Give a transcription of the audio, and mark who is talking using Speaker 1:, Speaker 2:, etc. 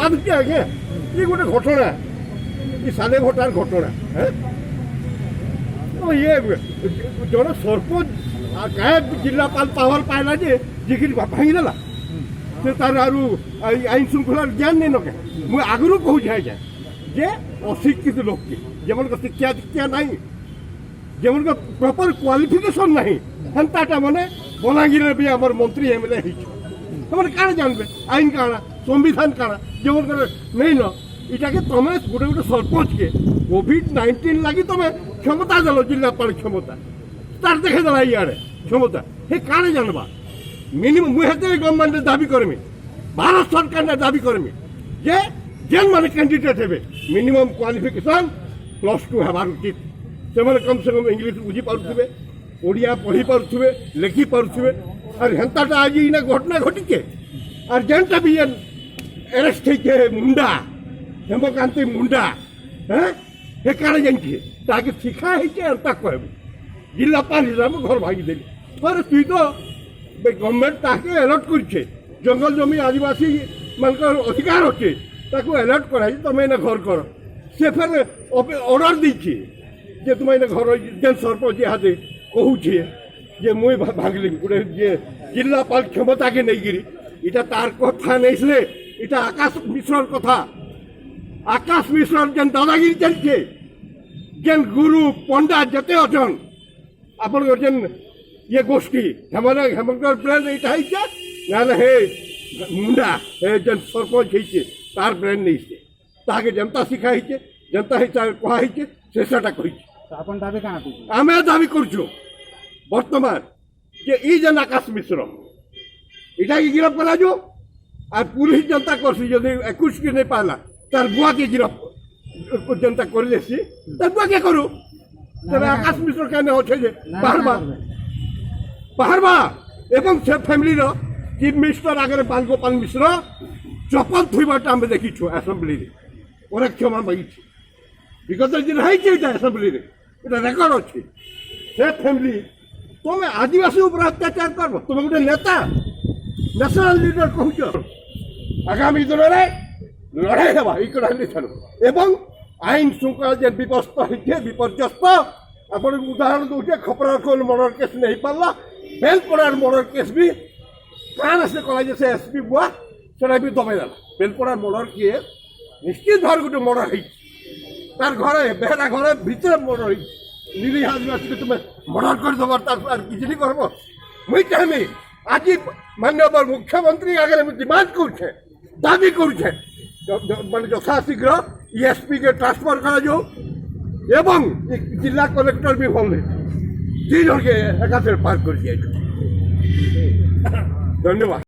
Speaker 1: ବାଧୁଛି ଆଜ୍ଞା ଇଏ ଗୋଟେ ଘଟଣା ଏ ସାନେ ଘଟାର ଘଟଣା ଇଏ ଜଣେ ସରପଞ୍ଚ କାଏ ଜିଲ୍ଲାପାଳ ପାୱାର ପାଇଲା ଯେ ଯିକିରି ଭାଙ୍ଗିଦେଲା ସେ ତାର ଆରୁ ଆଇନ ଶୃଙ୍ଖଳାର ଜ୍ଞାନ ନେଇ ନକେ ମୁଁ ଆଗରୁ କହୁଛି ଆଜ୍ଞା ଯେ ଅଶିକ୍ଷିତ ଲୋକকে যেমনকে শিক্ষা দীক্ষা নাই যেমনকে প্রপার কোয়ালিফিকেশন নাই হেন্তাটা মানে বলাঙ্গীরের বি আমার মন্ত্রী এমএলএ হয়েছে তোমার কাଣା জানবে আইন কাଣା সংবিধান কাଣା যেমন করে নেই ন এটাকে তুমি গোটে গোটে সরপঞ্চকে কোভিড-19 লাগি তুমি ক্ষমতা দেল জিল্লাপাল ক্ষমতা তার দেখে দেলা ইয়ারে ক্ষমতা হে কাଣା জানবা মিনিমাম মুই হেতে গভর্নমেন্টের দাবি করমি ভারত সরকারের দাবি করমি যে যেন মানে ক্যান্ডিডেট হবে মিনিমাম কোয়ালিফিকেশন +2 হবার উচিত ସେମାନେ କମ୍ ସେ କମ୍ ଇଂଲିଶ ବୁଝିପାରୁଥିବେ ଓଡ଼ିଆ ପଢ଼ିପାରୁଥିବେ ଲେଖିପାରୁଥିବେ ଆର୍ ହେନ୍ତାଟା ଆଜି ଇନା ଘଟଣା ଘଟିଛେ ଆର୍ ଯେନ୍ଟା ବି ଆରେଷ୍ଟ ହେଇଛେ ମୁଣ୍ଡା ହେମକାନ୍ତି ମୁଣ୍ଡା ହେ କାଣା ଜାଣିଛେ ତାକେ ଶିଖା ହେଇଛେ ଏନ୍ତା କହିବୁ ଜିଲ୍ଲାପାଳ ହିସାବରେ ଘର ଭାଙ୍ଗିଦେଲି ପରେ ତୁଇ ତ ଗଭର୍ଣ୍ଣମେଣ୍ଟ ତାହାକେ ଆଲର୍ଟ କରିଛେ ଜଙ୍ଗଲ ଜମି ଆଦିବାସୀ ମାନଙ୍କର ଅଧିକାର ଅଛେ ତାକୁ ଆଲର୍ଟ କରାହେଇଛି ତମେ ଏଇନା ଘର କର ସେ ଫେର ଅର୍ଡର ଦେଇଛେ যে তুমি এনে ঘর যেন সরপঞ্চ হাতে কহুছে যে মুই ভাঙলি গোটে যে জিল্লাপাল ক্ষমতাকে নেইকিরি এটা তার কথা নেইসলে এটা আকাশ মিশ্রর কথা আকাশ মিশ্রর যেন দাদাগিরি চলছে যেন গুরু পণ্ডা যেতে অছন আপনার যেন ইয়ে গোষ্ঠী হেমন্তর ব্রেন এইটা হয়েছে নাহলে হে মুন্ডা হে যেন সরপঞ্চ হয়েছে তার ব্রেন নেইছে তাকে জনতা শিখা হয়েছে জনতা হিসাবে কহা হয়েছে সে সেটা কইছে
Speaker 2: ଆପଣ ଦାବି କାଣା କରୁଛୁ
Speaker 1: ଆମେ ଦାବି କରୁଛୁ ବର୍ତ୍ତମାନ ଯେ ଇ ଯେନ୍ ଆକାଶ ମିଶ୍ର ଏଇଟାକେ ଗିରଫ କରାଯିବ ଆର୍ ପୁଲିସ ଯେନ୍ତା କରସି ଯଦି 21 ନେଇ ପାଇଲା ତାର ବୁଆକେ ଗିରଫ ଯେନ୍ତା କରିଦେସି ତାର ବୁଆକେ କରୁ ତେବେ ଆକାଶ ମିଶ୍ର କେନେ ଅଛେ ଯେ ବାହାରବା ଏବଂ ସେ ଫ୍ୟାମିଲିର ଚିଫ ମିନିଷ୍ଟର ଆଗରେ ବାଲଗୋପାଳ ମିଶ୍ର ଚପଲ ଥୋଇବାଟା ଆମେ ଦେଖିଛୁ ଆସେମ୍ବଲିରେ ପରେ କ୍ଷମା ମାଗିଛି ବିଗତ ଦିନ ହେଇଛି ଏଇଟା ଆସେମ୍ବଲିରେ এটা রেকর্ড আছে সে ফ্যামিলি তুমি আদিবাসী উপরে অত্যাচার করবো তুমি গোটে নেতা ন্যাশনাল লিডর কହୁଛ আগামী দিନରେ লড়াই হবা এই কথা লিখানো এবং আইন শৃঙ্খলা যে বিপস্ত হয়েছে বিপর্যস্ত আপনার উদাহরণ দৌছে খপরার কোল মর্ডর কেস নেই পারলা বেলপড়ার মর্ডর কেস বি কান আসে কলা যে সে এসপি বুয়া সেটা বি দমাই দেলা বেলপড়ার মর্ডর কেস নিশ্চিত ভাবে গোটে মর্ডর হয়েছে তার ঘরে বেহরা ঘরে ভিতরে মর্ডর হয়েছে নিরীহ আদিবাসীকে তুমি মর্ডর করে দেবার তার আর কিছু নি করবো মুই চাইমি আজি মাননীয় মুখ্যমন্ত্রী আগে ডিমান্ড করছে দাবি করছে মানে যথাশীঘ্র ইএসপি কে ট্রান্সফার করা যাও এবং জেলা কলেক্টর বি হলে দুজনকে একাত্রে পার করে দিয়েছে ধন্যবাদ।